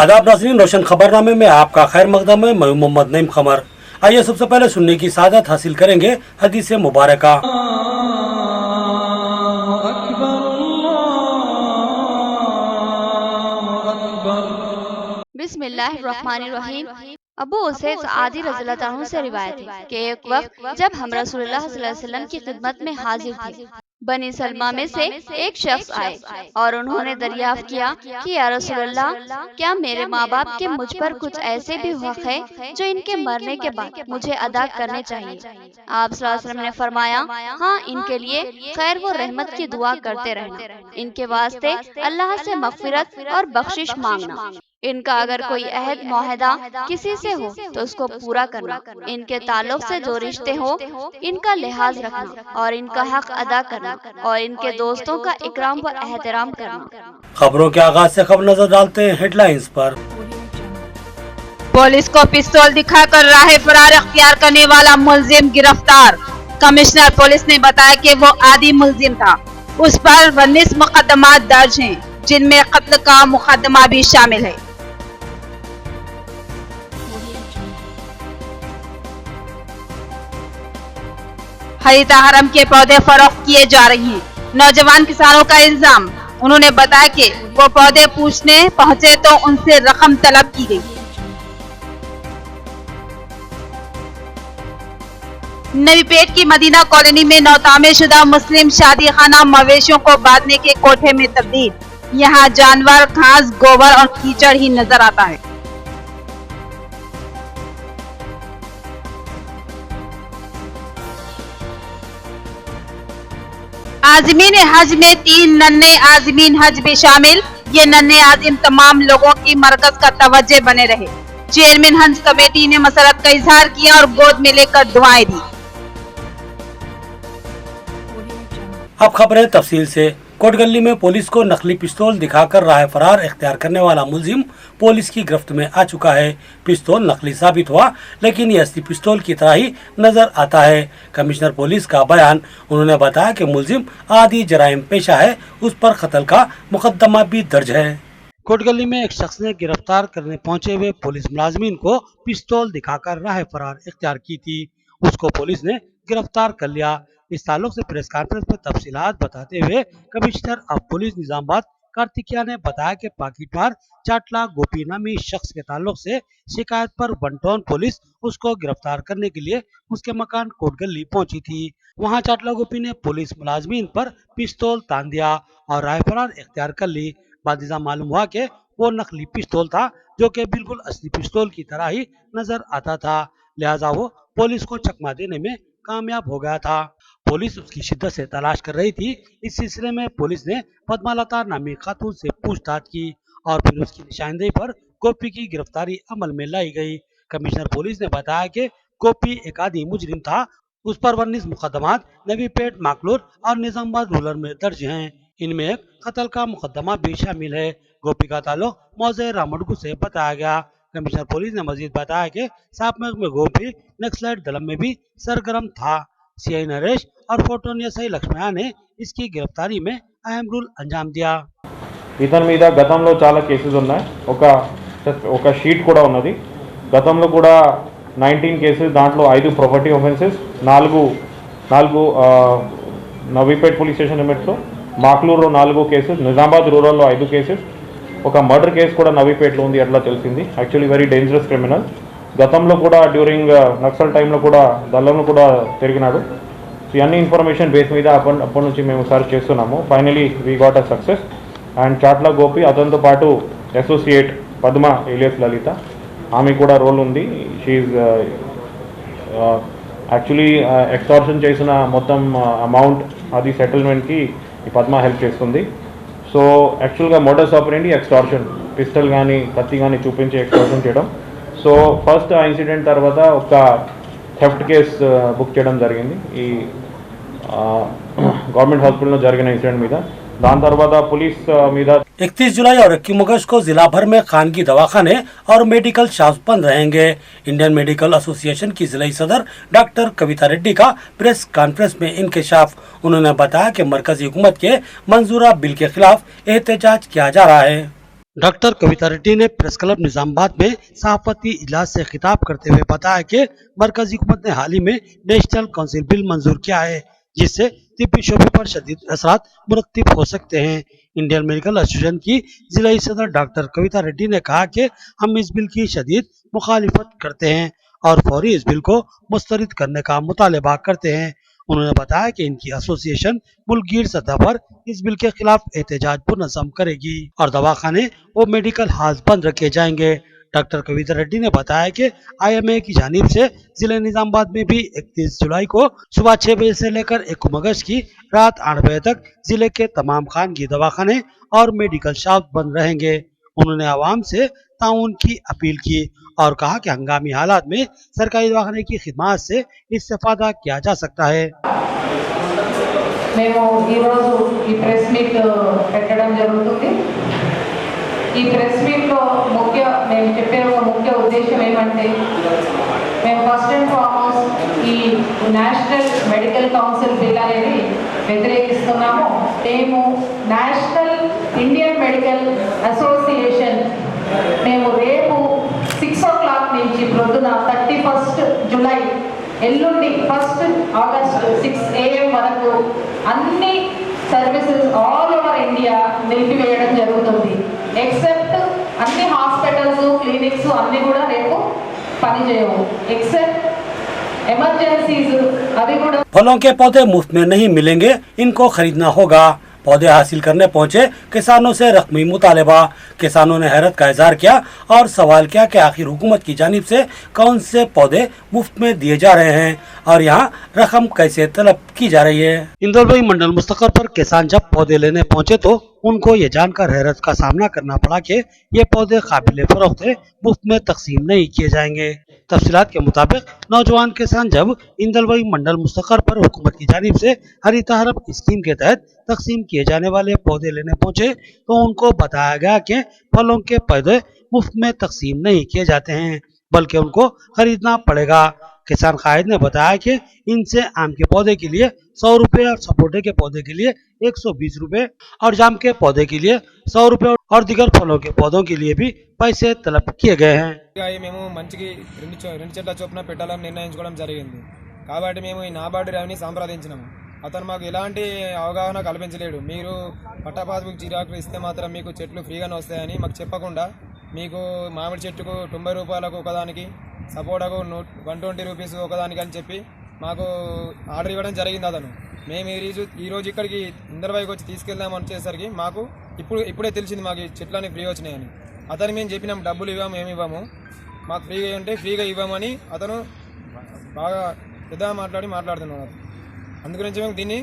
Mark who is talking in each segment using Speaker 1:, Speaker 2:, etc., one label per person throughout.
Speaker 1: आदाब नाज़रीन, रोशन खबरनामे में आपका खैर मकदम है। मैं मोहम्मद नईम खमर। आइए सबसे पहले सुनने की सादत हासिल करेंगे हदीस मुबारका।
Speaker 2: बिस्मिल्लाहिर्रहमानिर्रहीम। अबू उसैद आदि रज़ियल्लाहु अन्हु से रिवायत है कि एक वक्त जब हम रसूलुल्लाह सल्लल्लाहु अलैहि वसल्लम की खिदमत में हाजिर थे, बनी सलमा में से एक शख्स आए और उन्होंने दरियाफ्त किया कि या रसूलल्लाह, क्या मेरे माँ बाप के मुझ पर कुछ ऐसे भी हक है जो इनके मरने के बाद मुझे अदा करने चाहिए? आप सल्लल्लाहु अलैहि वसल्लम ने फरमाया, हाँ, इनके लिए खैर व रहमत की दुआ करते रहना, इनके वास्ते अल्लाह से मग़फ़िरत और बख्शिश मांगना, इनका अगर कोई अहद मुआहदा किसी से हो तो उसको पूरा करना, इनके ताल्लुक से जो रिश्ते हो इनका लिहाज रखना और इनका हक अदा करना और इनके दोस्तों का इकराम व एहतराम करना।
Speaker 1: खबरों के आगाज से खबर नजर डालते हैं हेडलाइंस पर।
Speaker 3: पुलिस को पिस्तौल दिखाकर राह फरार इख्तियार करने वाला मुलजिम गिरफ्तार। कमिश्नर पुलिस ने बताया कि वो आदि मुलजिम था। उस पर 19 मुकदमा दर्ज हैं, जिनमें कत्ल का मुकदमा भी शामिल है। हरिता हरम के पौधे फरोख्त किए जा रहे हैं। नौजवान किसानों का इल्जाम, उन्होंने बताया कि वो पौधे पूछने पहुंचे तो उनसे रकम तलब की गई। नवी पेट की मदीना कॉलोनी में नौतामीर शुदा मुस्लिम शादी खाना मवेशियों को बांधने के कोठे में तब्दील। यहाँ जानवर, घास, गोबर और कीचड़ ही नजर आता है। आज़मीन हज में 3 नन्हे आज़मीन हज भी शामिल। ये नन्हे आज़िम तमाम लोगों की मरकज का तवज्जो बने रहे। चेयरमैन हज कमेटी ने मसरत का इजहार किया और गोद में लेकर दुआएं दी।
Speaker 1: अब खबरें तफसील से। कोटगली में पुलिस को नकली पिस्तौल दिखाकर राह फरार इख्तियार करने वाला मुलजिम पुलिस की गिरफ्त में आ चुका है। पिस्तौल नकली साबित हुआ, लेकिन ये असली पिस्तौल की तरह ही नजर आता है। कमिश्नर पुलिस का बयान, उन्होंने बताया कि मुलजिम आदि जराइम पेशा है, उस पर कत्ल का मुकदमा भी दर्ज है। कोटगली में एक शख्स ने गिरफ्तार करने पहुंचे हुए पुलिस मुलाजमीन को पिस्तौल दिखाकर राह फरार इख्तियार की थी। उसको पुलिस ने गिरफ्तार कर लिया। इस ताल्लुक से प्रेस कॉन्फ्रेंस में तफसीलात बताते हुए कमिश्नर ऑफ पुलिस निजामाबाद कार्तिकिया ने बताया कि पाकिटमार चाटला गोपी नामी शख्स के ताल्लुक से शिकायत पर वनटोन पुलिस उसको गिरफ्तार करने के लिए उसके मकान कोटगली पहुंची थी। वहां चाटला गोपी ने पुलिस मुलाजमीन पर पिस्तौल तान दिया और राह फरार इख्तियार कर ली। बादिजा मालूम हुआ कि वो नकली पिस्तौल था, जो कि बिल्कुल असली पिस्तौल की तरह ही नजर आता था, लिहाजा वो पुलिस को चकमा देने में कामयाब हो गया था। पुलिस उसकी शिद्दत से तलाश कर रही थी। इस सिलसिले में पुलिस ने पद्मालता नामी खातून से पूछताछ की और फिर उसकी निशानदेही पर गोपी की गिरफ्तारी अमल में लाई गई। कमिश्नर पुलिस ने बताया कि गोपी एक आदि मुजरिम था। उस पर 19 मुकदमात नवी पेट, माकलूर और निजामाबाद रूरल में दर्ज हैं। इनमें एक कत्ल का मुकदमा भी शामिल है। गोपी का ताल्लुक मौजे रामडगू से बताया गया। कमिश्नर पुलिस ने मजीद बताया कि सापमग में गोपी नक्सलाइट दलम में भी सरगर्म था। सीआई नरेश और फोटोन एसఐ లక్ష్మయ్య ने इसकी गिरफ्तारी में अहम रोल अंजाम दिया।
Speaker 4: ఇతని మీద గతంలో చాలా కేసెస్ ఉన్నాయి. ఒక షీట్ కూడా ఉన్నది. గతంలో కూడా 19 కేసెస్, దాంట్లో 5 property offences, 4 Navipet police station లిమిట్స్లో, మాక్లూరులో 4 కేసెస్, నిజామాబాద్ రూరల్లో 5 కేసెస్, ఒక మర్డర్ కేసు కూడా నవీపేట్లో ఉంది. అట్లా తెలిసింది. Actually very dangerous criminal. గతంలో కూడా డ్యూరింగ్ నక్సల్ టైంలో కూడా దళంలో కూడా తిరిగినాడు. సో ఇవన్నీ ఇన్ఫర్మేషన్ బేస్ మీద అప్పటి నుంచి మేము సర్చ్ చేస్తున్నాము. Finally we got a success. And Chatla Gopi, అతనితో పాటు అసోసియేట్ పద్మ ఏలియస్ లలిత, ఆమె కూడా రోల్ ఉంది. షీఈ్ యాక్చువల్లీ ఎక్స్టార్షన్ చేసిన మొత్తం అమౌంట్ అది సెటిల్మెంట్కి ఈ పద్మ హెల్ప్ చేస్తుంది. సో యాక్చువల్గా మోడస్ ఆపరెండి ఎక్స్టార్షన్, పిస్టల్ కానీ కత్తి కానీ చూపించి ఎక్స్టార్షన్ చేయడం. సో ఫస్ట్ ఆ ఇన్సిడెంట్ తర్వాత ఒక థెఫ్ట్ కేస్ బుక్ చేయడం జరిగింది ఈ గవర్నమెంట్ హాస్పిటల్లో జరిగిన ఇన్సిడెంట్ మీద. दान तरवादा पुलिस మీద
Speaker 1: 31 जुलाई और 21 अगस्त को जिला भर में खानगी दवाखाने और मेडिकल शॉप बंद रहेंगे। इंडियन मेडिकल एसोसिएशन की जिला सदर डॉक्टर कविता रेड्डी का प्रेस कॉन्फ्रेंस में इंकशाफ। उन्होंने बताया कि मरकजी हुकूमत के मंजूरा बिल के खिलाफ एहतजाज किया जा रहा है। डॉक्टर कविता रेड्डी ने प्रेस क्लब निजामाबाद में सहाफती इजलास से खिताब करते हुए बताया कि मरकजी हुकूमत ने हाल ही में नेशनल काउंसिल बिल मंजूर किया है, जिससे तिब्बी शोबे पर शदीद असरात मुरत्तिब हो सकते हैं। इंडियन मेडिकल एसोसिएशन की जिलाई सदर डॉक्टर कविता रेड्डी ने कहा कि हम इस बिल की शदीद मुखालिफत करते हैं और फौरी इस बिल को मुस्तरद करने का मुतालबा करते हैं। उन्होंने बताया कि इनकी एसोसिएशन मुल्कगीर सतह पर इस बिल के खिलाफ एहतजाज पुरनज़म करेगी और दवाखाने व मेडिकल हॉल्स बंद रखे जाएंगे। डॉक्टर कविता रेड्डी ने बताया कि IMA की जानिब से जिले निजामाबाद में भी 31 जुलाई को सुबह 6 बजे से लेकर 1 अगस्त की रात 8 बजे तक जिले के तमाम खानगी दवाखाने और मेडिकल शॉप बंद रहेंगे। उन्होंने आवाम से ताउन की अपील की और कहा कि हंगामी हालात में सरकारी दवाखाने की खिदमत से इस्तेफादा किया जा सकता है।
Speaker 5: మేము ఈరోజు ఈ ప్రెస్ మీట్ పెట్టడం జరుగుతుంది. ఈ ప్రెస్ మీట్లో మేము చెప్పే ఒక ముఖ్య ఉద్దేశం ఏమంటే, మేము ఫస్ట్ అండ్ ఫార్మోస్ట్ ఈ నేషనల్ మెడికల్ కౌన్సిల్ బిల్ అనేది వ్యతిరేకిస్తున్నాము. మేము నేషనల్ ఇండియన్ మెడికల్ అసోసియేషన్ మేము రేపు 6 o'clock నుంచి ప్రొద్దున 31st జూలై ఎల్లుండి 1st ఆగస్ట్ 6 AM వరకు అన్ని సర్వీసెస్ ఆల్ ఓవర్ ఇండియా నిలిపివేయడం జరుగుతుంది. ఎక్సెప్ట్ అన్ని హాస్పిటల్స్ క్లినిక్స్ అన్నీ కూడా రేపు పనిచేయవు. ఎక్సెప్ట్ ఎమర్జెన్సీస్ అవి కూడా।
Speaker 1: फलों के पौधे मुफ्त में नहीं मिलेंगे, इनको खरीदना होगा। पौधे हासिल करने पहुंचे किसानों से रकमी मुतालबा। किसानों ने हैरत का इजहार किया और सवाल किया कि आखिर हुकूमत की जानिब से कौन से पौधे मुफ्त में दिए जा रहे हैं और यहाँ रकम कैसे तलब की जा रही है। इंदौलबाई मंडल मुस्तकर पर किसान जब पौधे लेने पहुंचे तो उनको ये जानकर हैरत का सामना करना पड़ा कि ये पौधे काबिल फरोख्त है, मुफ्त में तकसीम नहीं किए जाएंगे। तफसीलात के मुताबिक नौजवान किसान जब इंदलवई मंडल मुस्तकर पर हुकूमत की जानिब से हरित हरब स्कीम के तहत तकसीम किए जाने वाले पौधे लेने पहुंचे तो उनको बताया गया कि फलों के पौधे मुफ्त में तकसीम नहीं किए जाते हैं, बल्कि उनको खरीदना पड़ेगा। किसान कायद ने बताया कि इनसे आम के पौधे के लिए 100 रुपए और सपोटे के पौधे के लिए 120 रुपए और जाम के पौधे के लिए 100 रुपए और दीगर फलों के पौधों के लिए भी पैसे तलब किए गए हैं।
Speaker 6: మేము మంచికి రెండు చెట్ల చొప్పున పెట్టాలని నిర్ణయించుకోవడం జరిగింది. కాబట్టి మేము ఈ నాబార్డు రవిని సంప్రదించినాము. అతను మాకు ఎలాంటి అవగాహన కల్పించలేడు. మీరు పట్టాపాస్బుక్ జిరాక్స్ ఇస్తే మాత్రం మీకు చెట్లు ఫ్రీగానే వస్తాయని మాకు చెప్పకుండా మీకు మామిడి చెట్టుకు 90 రూపాయలకు ఒకదానికి, సపోటాకు 120 రూపీస్ ఒకదానికి అని చెప్పి మాకు ఆర్డర్ ఇవ్వడం జరిగింది అతను. మేము ఈరోజు ఇక్కడికి ఇందర్వైకి వచ్చి తీసుకెళ్దామని వచ్చేసరికి మాకు ఇప్పుడే తెలిసింది మాకు చెట్లని ఫ్రీ వచ్చినాయని. అతను మేము చెప్పినాం డబ్బులు ఇవ్వము, ఏమి ఇవ్వము, మాకు ఫ్రీగా ఉంటే ఫ్రీగా ఇవ్వమని అతను బాగా పెద్దగా మాట్లాడుతున్నాడు. అందుగురించి మేము దీన్ని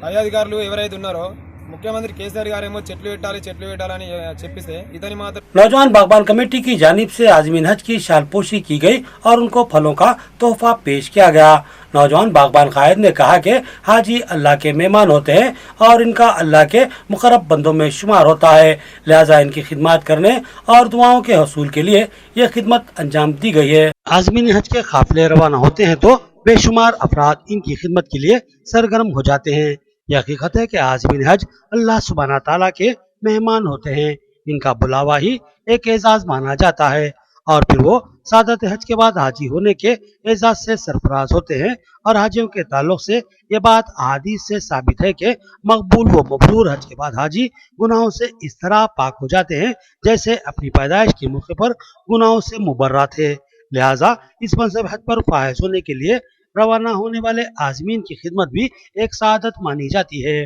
Speaker 6: పై అధికారులు ఎవరైతే ఉన్నారో मुख्यमंत्री केसीआर गारेमो చెట్లు పెట్టాలని చెప్పిస్తే ఇతని మాత్రం।
Speaker 1: नौजवान बागबान कमेटी की जानिब से आज़मीन हज की शालपोशी की गई और उनको फलों का तोहफा पेश किया गया। नौजवान बागबान कायद ने कहा कि हाजी अल्लाह के मेहमान होते हैं और इनका अल्लाह के मुकर्रब बंदों में शुमार होता है, लिहाजा इनकी खिदमत करने और दुआओं के हसूल के लिए यह खिदमत अंजाम दी गई है। आज़मीन हज के काफिले रवाना होते हैं तो बेशुमार अफराद इनकी खिदमत के लिए सरगर्म हो जाते हैं। यह हकीकत है कि आज़मीन हज अल्लाह सुब्हाना ताला के मेहमान होते हैं, इनका बुलावा ही एक एजाज माना जाता है और फिर वो सादत हज के बाद हाजी होने के एजाज से सरफराज होते हैं। और हाजियों के ताल्लुक से ये बात अहादीस से साबित है कि मकबूल व मबरूर हज के बाद हाजी गुनाहों से इस तरह पाक हो जाते हैं जैसे अपनी पैदाइश के मौके पर गुनाहों से मुबर्रा थे। लिहाजा इस मनसब हज पर फायज होने के लिए रवाना होने वाले आज़मीन की खिदमत भी एक सादत मानी जाती है।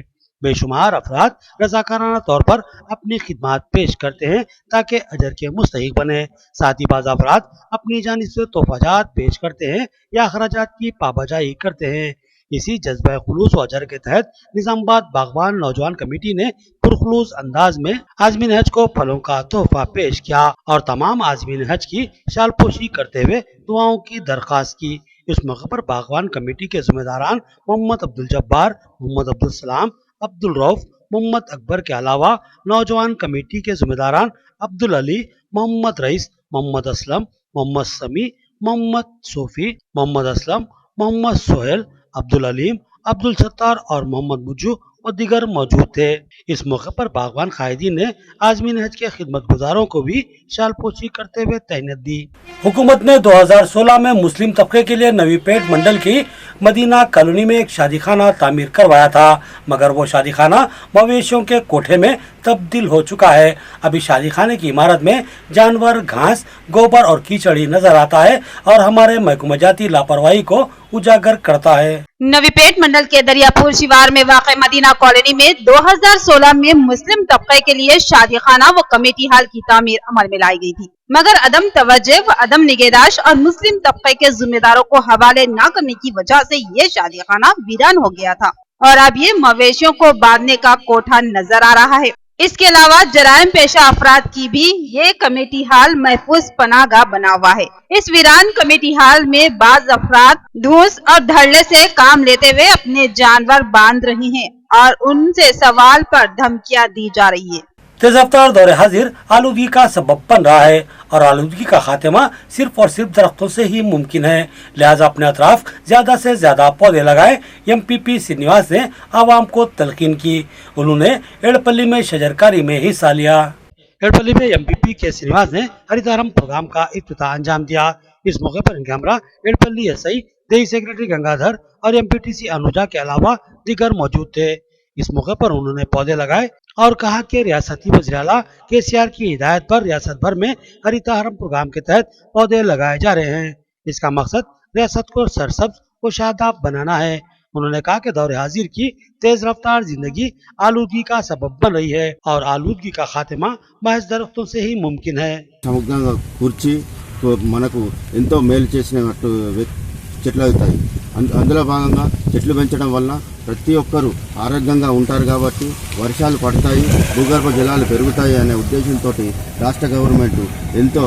Speaker 1: बेशुमार अफराद रजाकाराना तौर पर अपनी खिदमत पेश करते हैं ताकि अजर के मुस्तहिक बने। साथ ही बाज़ अफराद अपनी जानिब से तोहफाजात पेश करते हैं या अखराजात की पाबजाई करते हैं। इसी जज्बा खुलूस व अजर के तहत निजामाबाद बागबान नौजवान कमेटी ने पुरखुलूस अंदाज में आज़मीन हज को फलों का तोहफा पेश किया और तमाम आज़मीन हज की शालपोशी करते हुए दुआओं की दरख्वास्त की। इस मौके पर बागवान कमेटी के जिम्मेदारान मोहम्मद अब्दुल जब्बार, मोहम्मद अब्दुल सलाम, अब्दुल रऊफ, मोहम्मद अकबर के अलावा नौजवान कमेटी के जिम्मेदारान अब्दुल अली, मोहम्मद रईस, मोहम्मद असलम, मोहम्मद समी, मोहम्मद सूफी, मोहम्मद असलम, मोहम्मद सोहेल, अब्दुल अलीम, अब्दुल सत्तार और मोहम्मद मुज्जू व दीगर मौजूद थे। इस मौके पर बागवान कायदीन ने आज़मीन हज के खिदमतगुजारों को भी शालपोशी करते हुए तहनीत दी। हुकूमत ने 2016 में मुस्लिम तबके के लिए नवी पेट मंडल की मदीना कॉलोनी में एक शादी खाना तामीर करवाया था, मगर वो शादी खाना मवेशियों के कोठे में तब्दील हो चुका है। अभी शादी खाने की इमारत में जानवर, घास, गोबर और कीचड़ ही नजर आता है और हमारे महकमा जाती लापरवाही को उजागर करता है।
Speaker 3: नवीपेट मंडल के दरियापुर शिवार में वाक़ मदीना कॉलोनी में 2016 में मुस्लिम तबके के लिए शादी खाना व कमेटी हाल की तामीर अमल में लाई गई थी, मगर अदम तवज्जो व अदम निगहदाश्त और मुस्लिम तबके के जिम्मेदारों को हवाले न करने की वजह से ये शादी खाना वीरान हो गया था और अब ये मवेशियों को बांधने का कोठा नजर आ रहा है। इसके अलावा जराइम पेशा अफराद की भी ये कमेटी हाल महफूज पनाहगाह बना हुआ है। इस वीरान कमेटी हाल में बाज अफराद धूस और धड़ल्ले से काम लेते हुए अपने जानवर बांध रहे हैं और उनसे सवाल पर धमकियां दी जा रही है।
Speaker 1: तेज रफ्तार दौरे हाजिर आलूगी का सबब बन रहा है और आलूगी का खात्मा सिर्फ और सिर्फ दरख्तों से ही मुमकिन है, लिहाजा अपने अतराफ ज्यादा से ज्यादा पौधे लगाए। एमपीपी श्रीनिवास ने आवाम को तलकीन की। उन्होंने एड़पल्ली में शजरकारी में हिस्सा लिया। एड़पल्ली में एमपीपी के श्रीनिवास ने हरितारम प्रोग्राम का इफ्तिताह अंजाम दिया। इस मौके पर इनके हमरा एड़पल्ली एसआई, देही सेक्रेटरी गंगाधर और एमपीटीसी अनुजा के अलावा दीगर मौजूद थे। इस मौके पर उन्होंने पौधे लगाए और कहा कि रियासती वज़ीर आला केसीआर की हिदायत पर रियासत भर में हरितारम प्रोग्राम के तहत पौधे लगाए जा रहे हैं। इसका मकसद रियासत को सरसब्ज व शादाब बनाना है। उन्होंने कहा कि दौरे हाजिर की तेज रफ्तार जिंदगी आलूगी का सबब बन रही है और आलूगी का खात्मा महज दरख्तों से ही मुमकिन है।
Speaker 7: సమగ్రంగా కూర్చి మనకు ఎంతో మేలు చేసినట్టు చెట్లు అవుతాయి। అందులో భాగంగా చెట్లు పెంచడం వల్ల ప్రతి ఒక్కరూ ఆరోగ్యంగా ఉంటారు కాబట్టి వర్షాలు పడతాయి, భూగర్భ జలాలు పెరుగుతాయి అనే ఉద్దేశంతో రాష్ట్ర గవర్నమెంట్ ఎంతో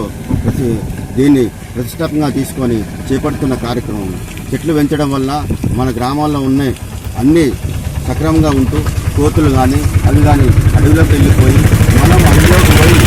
Speaker 7: దీన్ని ప్రతిష్టాత్మకంగా తీసుకొని చేపడుతున్న కార్యక్రమం। చెట్లు పెంచడం వల్ల మన గ్రామాల్లో ఉన్న అన్ని సక్రమంగా ఉంటూ కోతులు కానీ అవి కానీ అడవిలోకి వెళ్ళిపోయి మనం అడవిలోకి పోయి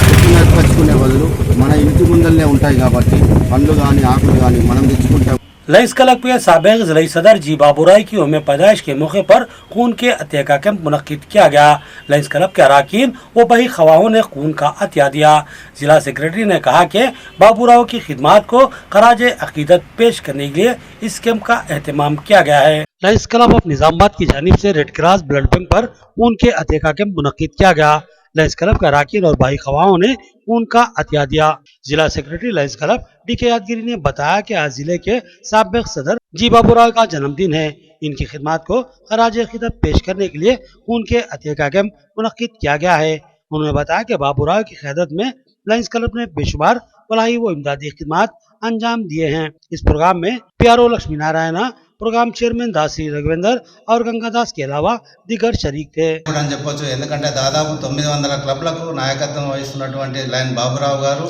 Speaker 7: చెట్లు ఏర్పరచుకునే వాళ్ళు మన ఇంటి ముందరనే ఉంటాయి కాబట్టి పండ్లు కానీ ఆకులు కానీ మనం తెచ్చుకుంటాం।
Speaker 1: लंस क्लब के साबिक जिला सदर जी बाबूराय की यौम पैदाइश के मौके पर खून के अतिया का कैंप मुनक्किद किया गया। लंस क्लब के अराकीन व बही खवाहों ने खून का अतिया दिया। जिला सेक्रेटरी ने कहा कि बाबूराव की खिदमात को खराज अकीदत पेश करने के लिए इस कैंप का एहतमाम किया गया है। लंस क्लब ऑफ निजामाबाद की जानिब से रेड क्रॉस ब्लड बैंक पर खून के अतिया का कैंप मुनक्किद किया गया। लंस क्लब के अराकीन और भाई खवाहों ने खून का अतिया दिया। जिला सेक्रेटरी लंस क्लब डीके यादगिरी ने बताया कि आज जिले के साबिक सदर जी बाबूराव का जन्मदिन है। इनकी खिदमत को खराज अकीदत पेश करने के लिए खून के अतिया का कैंप मुनक्किद किया गया है। उन्होंने बताया कि बाबूराव की क़यादत में लंस क्लब ने बेशुमार फलाही व इमदादी खिदमत अंजाम दिए हैं। इस प्रोग्राम में PRO Lakshmi Narayan, programme chairman Dasi Raghuvendra और गंगादास के अलावा दीगर शरीक थे।
Speaker 8: చెప్పొచ్చు ఎందుకంటే దాదాపు 900 క్లబ్లకు నాయకత్వం వహిస్తున్నటువంటి లైన్ బాబురావు గారు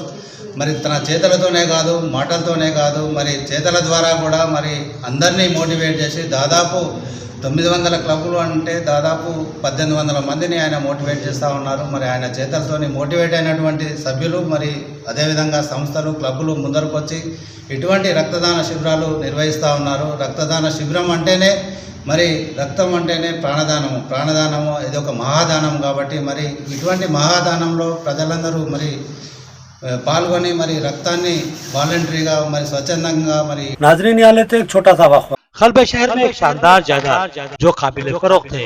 Speaker 8: మరి తన చేతలతోనే కాదు మాటలతోనే కాదు మరి చేతల ద్వారా కూడా మరి అందరినీ మోటివేట్ చేసి దాదాపు 900 క్లబ్లు అంటే దాదాపు 1800 మందిని ఆయన మోటివేట్ చేస్తూ ఉన్నారు। మరి ఆయన చేతలతోని మోటివేట్ అయినటువంటి సభ్యులు మరి అదేవిధంగా సంస్థలు క్లబ్లు ముందరకు వచ్చి ఇటువంటి రక్తదాన శిబిరాలు నిర్వహిస్తూ ఉన్నారు। రక్తదాన శిబిరం అంటేనే మరి రక్తం అంటేనే ప్రాణదానము ఇది ఒక మహాదానం కాబట్టి మరి ఇటువంటి మహాదానంలో ప్రజలందరూ మరి పాల్గొని మరి రక్తాన్ని వాలంటరీగా మరి స్వచ్ఛందంగా మరి
Speaker 1: नाज़रीन यहाँ लेते हैं एक छोटा सा वक्फा। खलबे शहर में एक शानदार जायदाद जो काबिल फरोख्त है।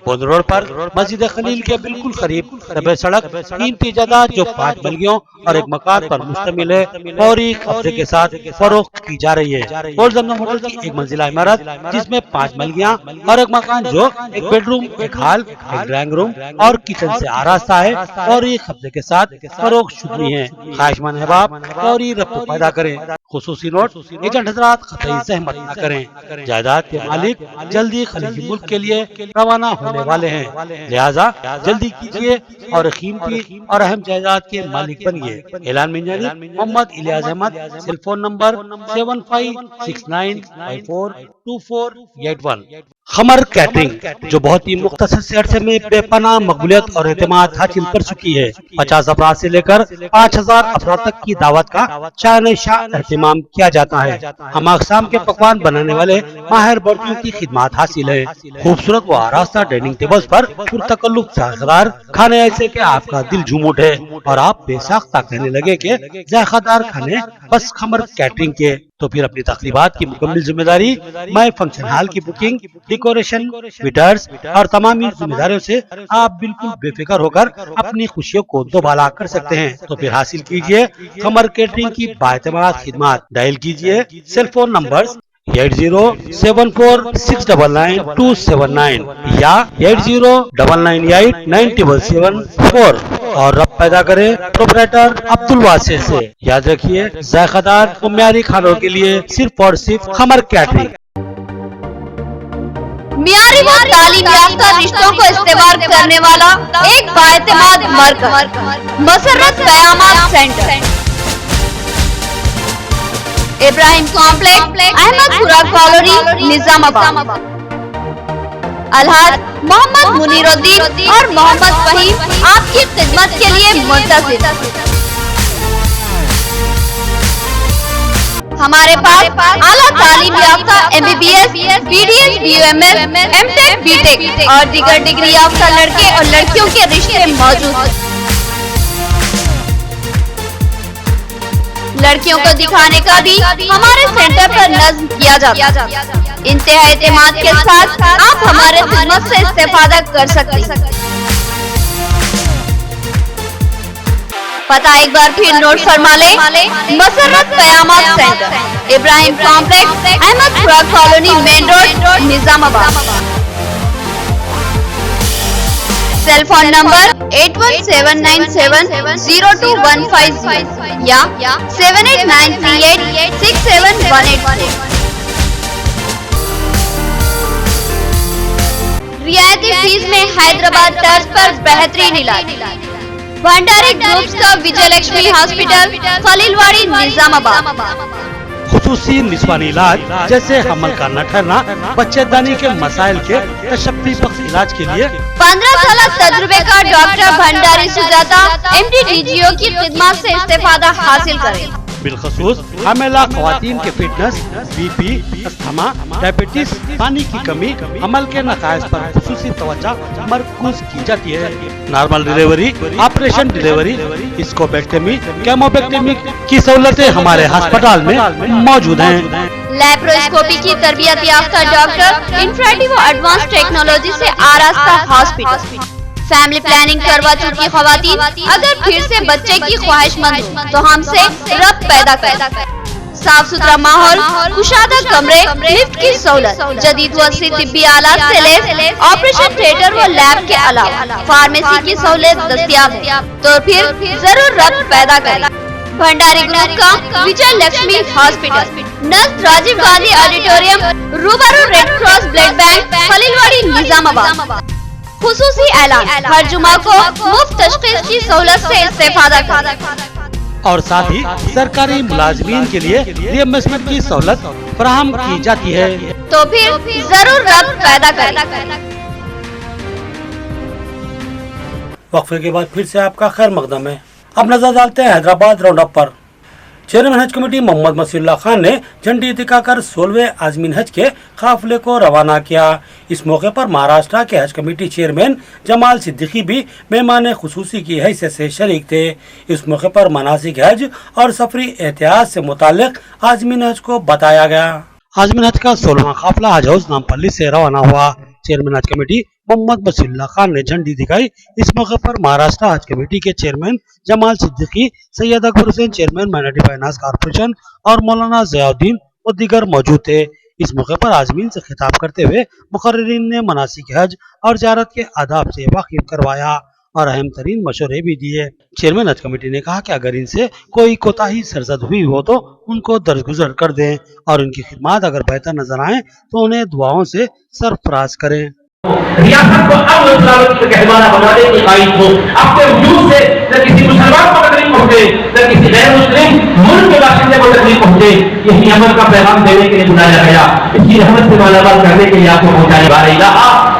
Speaker 1: बोंद रोड पर मस्जिद खलील के बिल्कुल करीब तबे सड़क कीमती जायदाद जो 5 बल्लियों और एक मकान पर मुश्तमिल है फौरी कब्जे के साथ फरोख्त की जा रही है। गोल्ड जमना होटल की एक मंजिला इमारत जिसमें 5 बल्लियां और एक मकान जो एक बेडरूम, एक हॉल, एक ड्राइंग रूम और किचन से आरास्ता है और ये कब्जे के साथ फरोख्त शुक्री है। ख्वाहिशमंद अहबाब फौरी रब्त पैदा करें। खुसूसी नोट एजेंट हजरात कतई सहमत न करें। जायदाद के मालिक जल्दी खलीजी मुल्क के लिए रवाना होने वाले हैं, लिहाजा जल्दी कीजिए और कीमती और अहम जायदाद के मालिक बनिए। ऐलान में जारी Mohammed Ilyas Ahmed, cellphone number 7569542481। Qamar catering जो बहुत ही मुख्तसर से अरसे में बेपनाह मकबूलियत और एतमाद हासिल कर चुकी है। 50 अफराद से लेकर 5000 अफराद तक की दावत का शान शाह एहतमाम इंतजाम किया जाता है। हम अक़साम के पकवान बनाने वाले माहिर बर्तनों की खिदमत हासिल है। खूबसूरत व आरास्ता डाइनिंग टेबल्स पर पुरतकल्लुफ़ जायकेदार खाने ऐसे के आपका दिल झूम उठे और आप बेसाख्ता कहने लगे कि जायकेदार खाने बस खमर कैटरिंग के। तो फिर अपनी तकरीबात की मुकम्मल जिम्मेदारी मैं फंक्शन हॉल की बुकिंग, डेकोरेशन, वेटर्स और तमाम जिम्मेदारियों से आप बिल्कुल बेफिक्र होकर अपनी खुशियों को दोबाला कर सकते हैं। तो फिर हासिल कीजिए खमर कैटरिंग की बाएतमाद खिदमत। डायल कीजिए सेल फोन नंबर 8074699279 या 8099897774 और रब पैदा करे प्रोपराइटर अब्दुल वासिर से। याद रखिए, जायकेदार और म्यारी खानों के लिए सिर्फ और सिर्फ खमर कैटरिंग।
Speaker 2: मियारी व तालीम याफ्ता रिश्तों को इस्तेमाल करने वाला एक बाएतमाद मरकज, मसरत क़यामत centre, Ibrahim complex, Ahmed Khurak colony, Nizamabad. Alhaj Mohammad Muniruddin और मोहम्मद फहीम आपकी खिदमत के लिए मुंतज़िर। हमारे पास आला तालीम याफ्ता MBBS, BDS, BUMS, MTech, BTech और दीगर डिग्री याफ्ता लड़के और लड़कियों के रिश्ते मौजूद हैं। लड़कियों को दिखाने का भी हमारे सेंटर पर नज़्म किया जाता है। इंतहा एतमाद के साथ आप हमारे खिदमत से इस्तेफादा कर सकते हैं। पता एक बार फिर नोट फरमा ले, मसरत क़यामत centre, Ibrahim complex, Ahmed Khurak colony, main road, Nizamabad. Cell phone number 8179702150 या 7893867184। रियायती फीस में हैदराबाद तर्ज पर बेहतरीन इलाज। भंडारी ग्रुप्स का विजयलक्ष्मी हॉस्पिटल, खलीलवाड़ी, निजामाबाद।
Speaker 1: खुसूसी निस्वानी इलाज जैसे हमल का न ठहरना, बच्चेदानी के मसाइल के तशफ़्फ़ी बख्श इलाज के लिए
Speaker 2: 15 साल तजुर्बे का doctor Bhandari Sujata MD DGO की खिदमत से इस्तेफादा हासिल करें।
Speaker 1: बिलखसूस हमेला ख़वातीन के फिटनेस, BP, अस्थमा, डायबिटीज, पानी की कमी, अमल के नकायस पर खुसूसी तवज्जो मरकूज की जाती है। नॉर्मल डिलीवरी, ऑपरेशन डिलीवरी, स्कोपेक्टमी, केमोपेक्टमी की सहूलतें हमारे अस्पताल में मौजूद हैं।
Speaker 2: लैप्रोस्कोपी की तरबियत याफ्ता डॉक्टर, इंफ्रारेड व एडवांस टेक्नोलॉजी से आरास्ता हॉस्पिटल। फैमिली प्लानिंग करवा चुकी ख़वातीन अगर फिर से बच्चे की ख्वाहिशमंद हो तो हमसे रब्त पैदा कर। साफ सुथरा माहौल, कुशादा कमरे, लिफ्ट की सहूलत, जदीद व अस्सी तिब्बी आलात से लैस, ऑपरेशन थिएटर व लैब के अलावा फार्मेसी की सहूलत दस्तयाब है। तो फिर जरूर रब्त पैदा करें। भंडारी ग्रुप का विजयलक्ष्मी हॉस्पिटल, नज़द राजीव गांधी ऑडिटोरियम, रूबरू red cross blood bank, Khaleelwadi, Nizamabad. खुसूसी ऐलान, हर जुमा को मुफ्त तशखीस की सहूलत से इस्तेफादा करें।
Speaker 1: और साथ ही सरकारी मुलाजमीन के लिए रिइंबर्समेंट की सहूलत फराहम की जाती है।
Speaker 2: तो फिर जरूर रब्त पैदा करें।
Speaker 1: वक्फे के बाद फिर से आपका खैर मकदम है। अब नजर डालते हैं हैदराबाद राउंड अप पर। चेयरमैन हज कमेटी मोहम्मद मसीहुल्लाह खान ने झंडी दिखाकर 16वें आज़मीन हज के काफिले को रवाना किया। इस मौके पर महाराष्ट्र के हज कमेटी चेयरमैन जमाल सिद्दीकी भी मेहमान खुसूसी की हैसियत से शरीक थे। इस मौके पर मनासिक हज और सफरी एहतियात से मुताल्लिक आज़मीन हज को बताया गया। आज़मीन हज का 16वां काफिला हज हाउस नामपल्ली से रवाना हुआ। चेयरमैन हज कमेटी मोहम्मद मसीहुल्लाह खान ने झंडी दिखाई। इस मौके पर महाराष्ट्र हज कमेटी के chairman Jamal Siddiqui, Syed Akbar Hussain chairman minority finance corporation और मौलाना ज़ियाउद्दीन और दीगर मौजूद थे। इस मौके पर आज़मीन से खिताब करते हुए मुकर्रिरीन ने मनासिक हज और ज़ियारत के आदाब से वाकिफ करवाया और अहम तरीन मशवरे भी दिए। चेयरमैन हज कमेटी ने कहा कि अगर इनसे कोई कोताही सरजद हुई हो तो उनको दरगुजर कर दें और इनकी खिदमत अगर बेहतर नजर आए तो उन्हें दुआओं से सरफराज करें।
Speaker 9: रियासत को अमन सलामती का कहवाना बनाने की कायद हो। अपने वजूद से न किसी मुसलमान को तकलीफ पहुंचे, न किसी गैर मुस्लिम मुल्क के बाशिंदे को तकलीफ पहुंचे। यही अमन का पैगाम देने के लिए बुलाया गया। इसकी रहमत से मालामाल करने के लिए आपको पहुंचाने वाले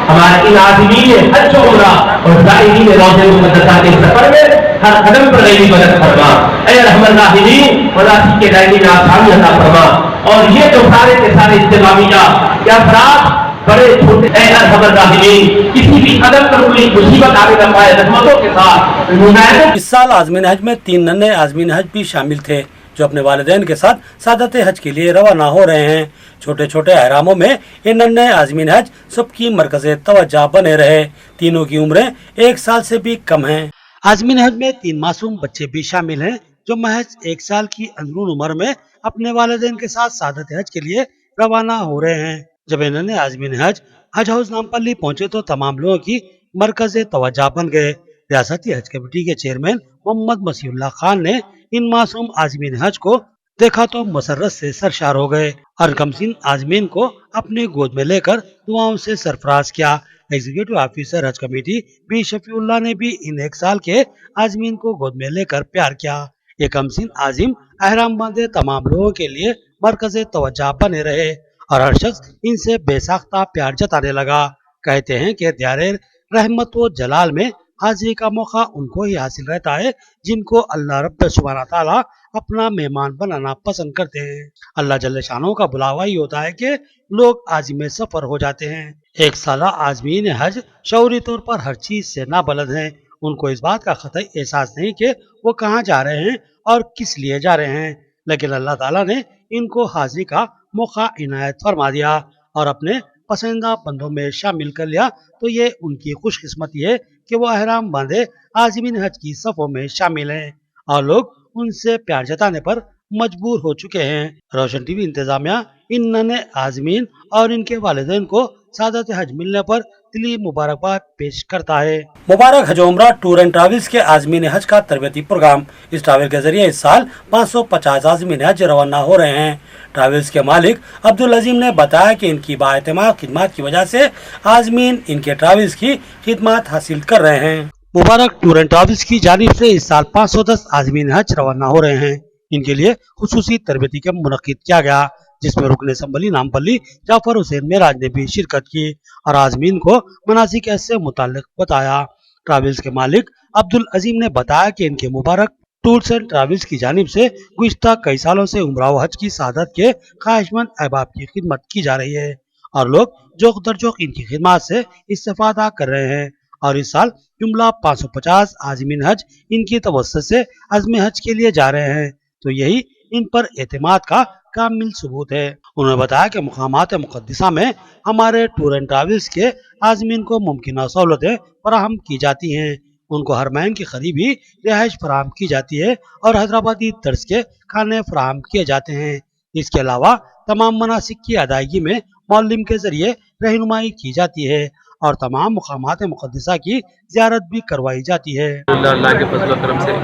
Speaker 9: हमारे इन आज़मीन हज उम्रा और ज़ाइरीन रोज़े मुक़द्दसा के सफर में हर कदम पर गैबी मदद फरमा। ऐ रहमत राहिमीन वलासी के दायरे में आसानी अता फरमा। और ये जो सारे के सारे इज्तिमामिया या अफराद बड़े छोटे ऐ रहमत राहिमीन किसी भी कदम पर कोई मुसीबत आने न पाए, रहमतों के साथ नुमाइंदों।
Speaker 1: इस साल आज़मीन हज में 3 नन्हे आज़मीन हज भी शामिल थे जो अपने वालिदैन के साथ सादत हज के लिए रवाना हो रहे हैं। छोटे छोटे अहरामों में ये नन्हे आज़मीन हज सबकी मरकज़े तवज्जो बने रहे। तीनों की उम्रें 1 साल से भी कम हैं। आज़मीन हज में 3 मासूम बच्चे भी शामिल हैं जो महज 1 साल की अंदरून उम्र में अपने वालिदैन के साथ सादत हज के लिए रवाना हो रहे हैं। जब ये नन्हे आज़मीन हज हज हाउस नामपल्ली पहुंचे तो तमाम लोगों की मरकज़े तवज्जो बन गए। रियासती हज कमेटी के चेयरमैन मोहम्मद मसीहुल्लाह खान ने इन मासूम आज़मीन हज को देखा तो मसरत से सरशार हो गए और कमसिन आज़मीन को अपने गोद में लेकर दुआओं से सरफराज किया। एग्जीक्यूटिव ऑफिसर हज कमेटी बी शफीउल्लाह ने भी इन 1 साल के आज़मीन को गोद में लेकर प्यार किया। ये कमसिन आज़िम अहराम बांधे तमाम लोगों के लिए मरकज़े तवज्जो बने रहे और हर शख्स इनसे बेसाख्ता प्यार जताने लगा। कहते हैं कि दियारे रहमत व जलाल में हाजिरी का मौका उनको ही हासिल रहता है जिनको अल्लाह रब्ब सुब्हानहू तआला अपना मेहमान बनाना पसंद करते हैं। अल्लाह जल्ले शानो का बुलावा ही होता है कि लोग आज़िम सफर हो जाते हैं। 1 साला आज़मीन हज शऊरी तौर पर हर चीज से नाबलद हैं। उनको इस बात का कतई एहसास नहीं कि वो कहाँ जा रहे हैं और किस लिए जा रहे हैं, लेकिन अल्लाह ताला ने इनको हाजिरी का मौका इनायत फरमा दिया और अपने पसंदीदा बंदों में शामिल कर लिया। तो ये उनकी खुशकिस्मती है कि वो अहराम बांधे आज़मीन हज की सफों में शामिल हैं और लोग उनसे प्यार जताने पर मजबूर हो चुके हैं। रोशन टीवी इंतजामिया इन नन्हे आज़मीन और इनके वालिदैन को सादत हज मिलने पर दिली मुबारकबाद पेश करता है। मुबारक हज उम्रा टूर एंड ट्रैवल्स के आज़मीन हज का तरबियती प्रोग्राम। इस ट्रैवल के जरिए इस साल 550 आज़मीन हज रवाना हो रहे हैं। ट्रैवल्स के मालिक अब्दुल अजीम ने बताया कि इनकी बाएतमाद खिदमत की वजह से आज़मीन इनके ट्रैवल्स की खिदमत हासिल कर रहे हैं। मुबारक टूर एंड ट्रैवल्स की जानिब से इस साल 510 आज़मीन हज रवाना हो रहे हैं। इनके लिए खुसूसी तरबियती कैंप मुनक्किद किया गया जिसमें रुकन असम्बली नामपल्ली जाफर हुसैन मेराज ने भी शिरकत की और आज़मीन को मनासिक हज से मुताल्लिक बताया। ट्रैवल्स के मालिक अब्दुल अजीम ने बताया कि इनके मुबारक टूर्स एंड ट्रैवल्स की जानिब से गुज़िश्ता कई सालों से उम्रा व हज की सादत के ख्वाहिशमंद अहबाब की खिदमत की जा रही है और लोग जोक दर जोक इनकी खिदमत से इस्तेफादा कर रहे हैं और इस साल जुमला 550 आज़मीन हज इनकी तवस्सुत से अज़्म हज के लिए जा रहे हैं। तो यही इन पर एतमाद का कामिल सबूत है। उन्होंने बताया कि मुकामात मुक़द्दसा में हमारे टूर एंड ट्रैवल्स के आज़मीन को मुमकिन सहूलतें फराहम की जाती हैं। उनको हरमैन के करीब ही रिहाइश फराहम की जाती है और हैदराबादी तर्ज के खाने फराहम किए जाते हैं। इसके अलावा तमाम मनासिक की अदायगी में मौल्लिम के जरिए रहनुमाई की जाती है और तमाम मुकामात मुक़द्दसा की ज़ियारत भी करवाई जाती है।
Speaker 10: अल्लाह के फज़ल करम से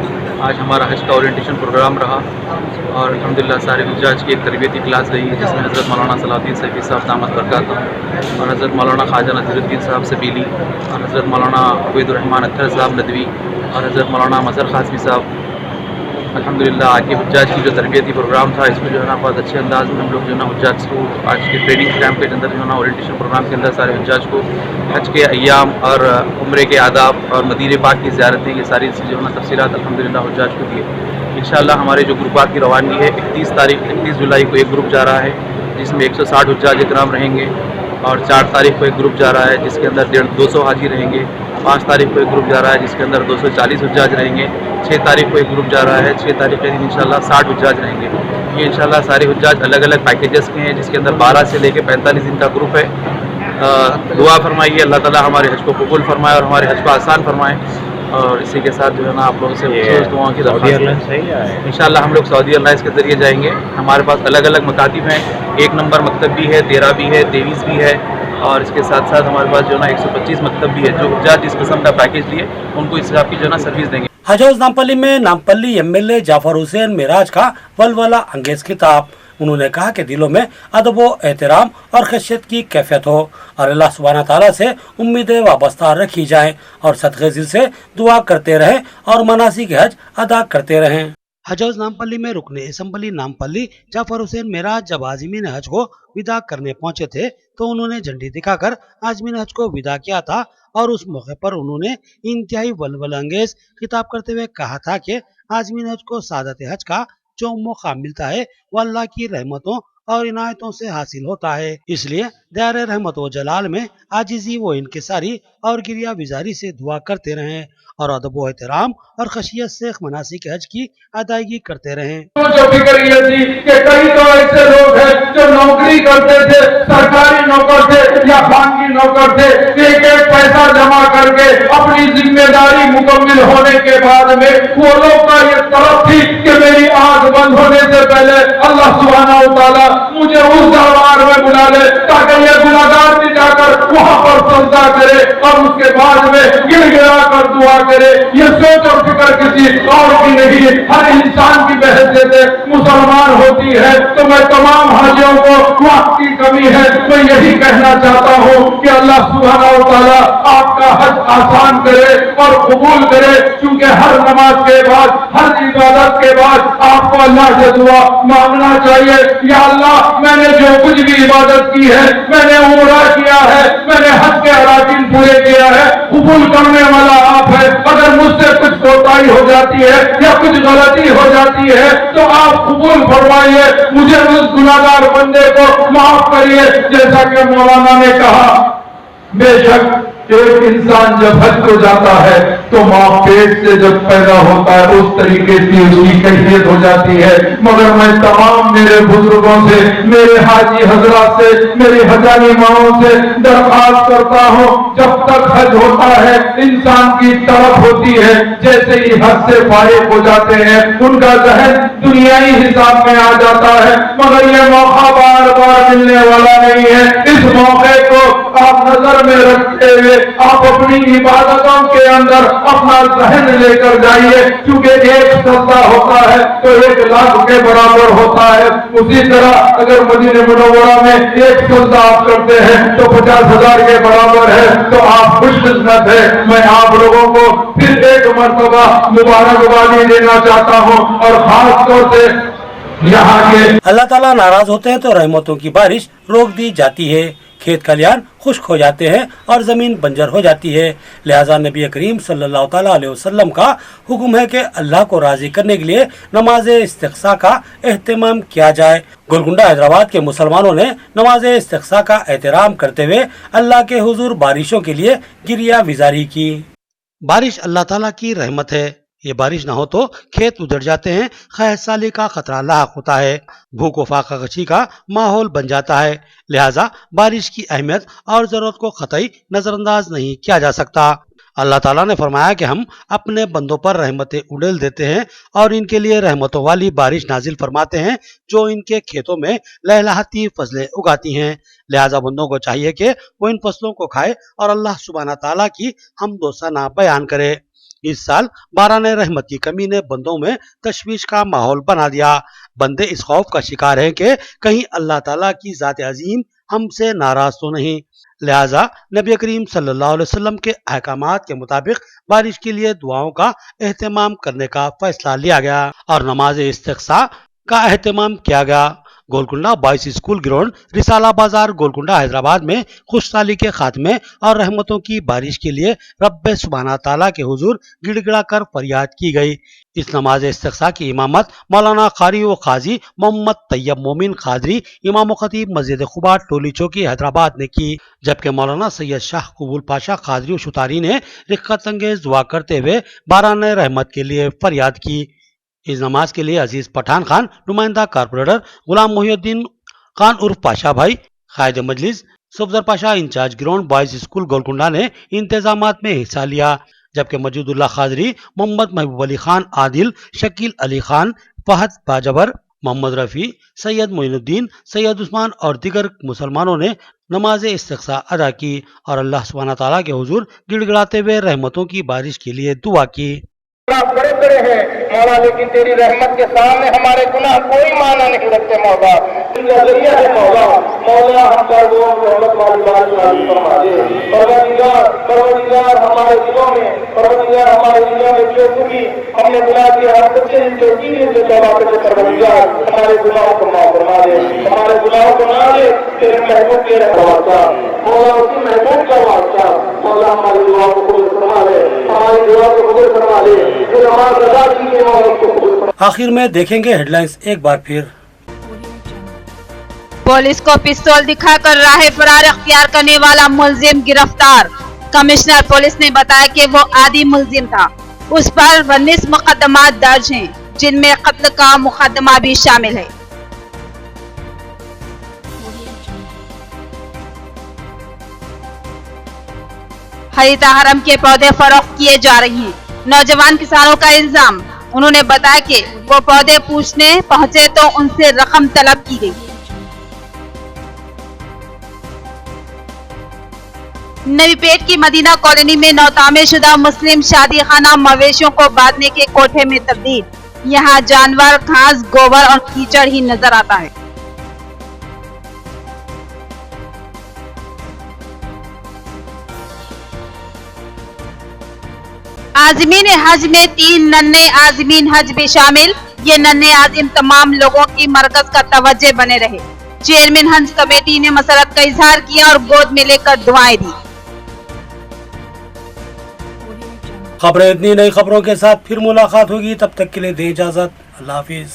Speaker 10: आज हमारा हज का ओरिएंटेशन प्रोग्राम रहा और अल्हम्दुलिल्लाह सारे हुज्जाज की एक तरबियती क्लास रही जिसमें हज़रत मौलाना सलाहुद्दीन सैफी साहब दामद बरकातहू और हज़रत मौलाना ख्वाजा नज़ीरुद्दीन साहब सबीली और हज़रत मौलाना उबैदुर्रहमान अत्तर साहब नदवी और हज़रत मौलाना मज़हर क़ासिमी साहब अल्हम्दुलिल्लाह आगे हुज्जाज की जो तरबियती प्रोग्राम था इसमें जो है ना बहुत अच्छे अंदाज में हम लोग जो है ना हुज्जाज को आज के ट्रेनिंग कैंप के अंदर जो है ना ओरिएंटेशन प्रोग्राम के अंदर सारे हुज्जाज को हज के अय्याम और उम्रे के आदाब और मदीने पाक की ज़ियारतें ये सारी जो है ना तफसीलात अल्हम्दुलिल्लाह हुज्जाज को दिए। इंशाअल्लाह हमारे जो ग्रुपात की रवानगी है 31 जुलाई को एक ग्रुप जा रहा है जिसमें 160 हुज्जाज इकराम रहेंगे और 4 तारीख को एक ग्रुप जा रहा है जिसके अंदर 200 हाजी रहेंगे। 5 तारीख को एक ग्रुप जा रहा है जिसके अंदर 240 हुज्जाज रहेंगे। 6 तारीख को एक ग्रुप जा रहा है, 6 तारीख के दिन इंशाल्लाह 60 हुज्जाज रहेंगे। ये इंशाल्लाह सारे हुज्जाज अलग अलग पैकेजेस के हैं जिसके अंदर 12 से लेकर 45 दिन का ग्रुप है। दुआ फरमाइए अल्लाह ताला हमारे हज को कबूल फरमाए और हमारे हज को आसान फरमाए और इसी के साथ जो है ना आप लोगों से दुआओं की दरख्वास्त इंशाल्लाह हम लोग सऊदी एयरलाइंस के ज़रिए जाएंगे। हमारे पास अलग अलग मकातिब हैं, 1 नंबर मकतब भी है, 13 भी है, 23 भी है और इसके साथ साथ हमारे पास जो है ना 125 मकतब भी है। जो हुज्जाज जिस किस्म का पैकेज लिए उनको इस हिसाब की जो है ना सर्विस देंगे।
Speaker 1: हज हाउस नामपल्ली में नामपल्ली एमएलए जाफर हुसैन मेराज का वलवला अंगेज खिताब। उन्होंने कहा कि दिलों में अदब व एहतराम और खशियत की कैफियत हो और अल्लाह सुब्हानहू तआला से उम्मीदें वाबस्ता रखी जाएं और सदक़े दिल से दुआ करते रहें और मनासिक हज अदा करते रहें। हज हाउस नामपल्ली में रुकने असम्बली नामपल्ली जाफर हुसैन मेराज जब आज़मीन हज को विदा करने पहुंचे थे तो उन्होंने झंडी दिखाकर आज़मीन हज को विदा किया था और उस मौके पर उन्होंने इंतहाई वलवल अंगेज खिताब करते हुए कहा था कि आज़मीन हज को सादत हज का जो मौका मिलता है वो अल्लाह की रहमतों और इनायतों से हासिल होता है। इसलिए दायर रहमत व जलाल में आजिजी व इनकिसारी और गिरिया विजारी से दुआ करते रहें और अदब व एहतराम और खशियत से मनासिक हज की अदायगी करते रहें।
Speaker 11: जो फिक्र ये थी कि कई तो ऐसे लोग हैं जो नौकरी करते थे, सरकारी नौकर थे या खानगी नौकर थे, एक एक पैसा जमा करके अपनी जिम्मेदारी मुकम्मल होने के बाद में वो लोग का ये तरफ थी कि मेरी आंख बंद होने से पहले अल्लाह सुब्हानहू व तआला मुझे उस दरबार में बुला ले ताकि ये गुनाहगार भी जाकर वहाँ पर सजदा करे और उसके बाद में गिड़गिड़ा कर दुआ करे। ये सोच और फिक्र किसी और की नहीं, हर इंसान की बहैसियत मुसलमान होती है। तो मैं तमाम हाजियों को वक्त की कमी है, मैं यही कहना चाहता हूँ कि अल्लाह सुब्हानहू व तआला आपका हज आसान करे और कबूल करे, क्योंकि हर नमाज के बाद, हर इबादत के बाद आपको अल्लाह से दुआ मांगना चाहिए। या अल्लाह, मैंने जो कुछ भी इबादत की है, मैंने उम्रा किया है, मैंने हज के अराकीन पूरे किया है, कबूल करने वाला आप है। अगर मुझसे कुछ कोताही हो जाती है या कुछ गलती हो जाती है तो आप कबूल फरमाइए, मुझे उस गुनाहगार बंदे को माफ करिए। जैसा कि मौलाना ने कहा, बेशक एक इंसान जब हज को जाता है तो माँ पेट से जब पैदा होता है उस तरीके की उसकी कैफियत हो जाती है। मगर मैं तमाम मेरे बुजुर्गों से, मेरे हाजी हजरात से, मेरी हजारी माओं से दरख्वास्त करता हूँ, जब तक हज होता है इंसान की तरफ होती है, जैसे ही हज से फारिग हो जाते हैं उनका जहन दुनियाई हिसाब में आ जाता है। मगर यह मौका बार बार मिलने वाला नहीं है। इस मौके को आप नजर में रखते हुए आप अपनी इबादतों के अंदर अपना जहन लेकर जाइए, क्योंकि एक सजदा होता है तो 1 लाख के बराबर होता है। उसी तरह अगर मदीने मुनव्वरा में एक सजदा आप करते हैं तो 50,000 के बराबर है। तो आप खुशकिस्मत है। मैं आप लोगों को फिर एक मर्तबा मुबारकबादी देना चाहता हूँ और खास तौर से यहाँ के
Speaker 1: अल्लाह ताला नाराज होते हैं तो रहमतों की बारिश रोक दी जाती है, खेत खलियान खुश्क हो जाते हैं और जमीन बंजर हो जाती है। लिहाजा नबी करीम सल्लल्लाहु ताला अलैहि वसल्लम का हुक्म है कि अल्लाह को राजी करने के लिए नमाज इस्तिग़्सा का एहतमाम किया जाए। गोलकुंडा हैदराबाद के मुसलमानों ने नमाज इस्तिग़्सा का एहतराम करते हुए अल्लाह के हुजूर बारिशों के लिए गिरिया विजारी की। बारिश अल्लाह ताला की रहमत है, ये बारिश ना हो तो खेत उजड़ जाते हैं, खैर साली का खतरा लाक होता है, भूख व फाकाकशी का माहौल बन जाता है। लिहाजा बारिश की अहमियत और जरूरत को कतई नजरअंदाज नहीं किया जा सकता। अल्लाह ताला ने फरमाया कि हम अपने बंदों पर रहमतें उड़ेल देते हैं और इनके लिए रहमतों वाली बारिश नाजिल फरमाते हैं जो इनके खेतों में लहलहाती फसलें उगाती हैं। लिहाजा बंदों को चाहिए कि वो इन फसलों को खाए और अल्लाह सुब्हाना ताला की हमदो सना बयान करे। इस साल बारान रहमत की कमी ने बंदों में तशवीश का माहौल बना दिया। बंदे इस खौफ का शिकार हैं कि कहीं अल्लाह ताला की जात अजीम हमसे नाराज तो नहीं। लिहाजा नबी करीम सल्लल्लाहु अलैहि वसल्लम के अहकामात के मुताबिक बारिश के लिए दुआओं का एहतमाम करने का फैसला लिया गया और नमाज इस्तिग़्सा का एहतमाम किया गया। गोलकुंडा बॉयज स्कूल ग्राउंड, रिसाला बाजार, गोलकुंडा हैदराबाद में खुशहाली के खात्मे और रहमतों की बारिश के लिए रब्बे सुब्हाना ताला के हुजूर गिड़गिड़ा कर फरियाद की गई। इस नमाज इस्तिग़्सा की इमामत मौलाना कारी व खाजी मोहम्मद तैयब मोमिन खादरी, इमाम खतीब मस्जिद खुबा टोली चौकी हैदराबाद ने की, जबकि मौलाना सैयद शाह कबूल पाशा खादरी व शुतारी ने रिक्कत अंगेज दुआ करते हुए बारान रहमत के लिए फरियाद की। इस नमाज के लिए अजीज पठान खान, नुमाइंदा कारपोरेटर गुलाम मोहिउद्दीन खान उर्फ पाशा भाई, कायद मजलिस Safdar Pasha, incharge ground boys school Golconda ने इंतजामात में हिस्सा लिया, जबकि मजीदुल्लाह खादरी, मोहम्मद महबूब अली खान आदिल, शकील अली खान, फहद बाजबर, मोहम्मद रफ़ी, सैयद मोइनुद्दीन, सैयद उस्मान और दीगर मुसलमानों ने नमाज इस्तिग़्सा अदा की और अल्लाह सुब्हाना ताला के हुजूर गिड़गिड़ाते हुए रहमतों की बारिश के लिए दुआ की।
Speaker 11: बड़े बड़े हैं मौला, लेकिन तेरी रहमत के सामने हमारे गुनाह कोई माना नहीं रखते मौला। जरिया है मौला, मौला हम पर वो रहमत वाली बात नाज़िल फरमा दे। परवरदिगार हमारे दिलों में जो भी हमने गुनाह किया हर सच्चे जो कीने से तौबा करके परवरदिगार हमारे गुनाहों को माफ फरमा दे, हमारे गुनाहों को ना दे, तेरे महबूब के रहमत मौला उसकी महबूब का बादशाह, मौला हमारी दुआ को कबूल फरमा ले, हमारी दुआ को कबूल फरमा ले, जो नमाज अदा की है मौला उसको कबूल फरमा।
Speaker 1: आखिर में देखेंगे हेडलाइंस एक बार फिर।
Speaker 3: पुलिस को पिस्तौल दिखाकर राह फरार अख्तियार करने वाला मुलजिम गिरफ्तार। कमिश्नर पुलिस ने बताया कि वो आदी मुलजिम था। उस पर 19 मुकदमात दर्ज हैं, जिनमें कत्ल का मुकदमा भी शामिल है। हरिता हरम के पौधे फरोख्त किए जा रहे हैं। नौजवान किसानों का इल्जाम, उन्होंने बताया कि वो पौधे पूछने पहुंचे तो उनसे रकम तलब की गई। नवीपेट की मदीना कॉलोनी में नौतामे शुदा मुस्लिम शादी खाना मवेशियों को बांधने के कोठे में तब्दील। यहाँ जानवर, घास, गोबर और कीचड़ ही नजर आता है। आज़मीन हज में 3 नन्हे आज़मीन हज भी शामिल। ये नन्हे आज़िम तमाम लोगों की मरकज का तवज्जो बने रहे। चेयरमैन हज कमेटी ने मसरत का इजहार किया और गोद में लेकर दुआएं दी।
Speaker 1: खबरें इतनी, नई खबरों के साथ फिर मुलाकात होगी, तब तक के लिए दें इजाजत। अल्लाह हाफिज।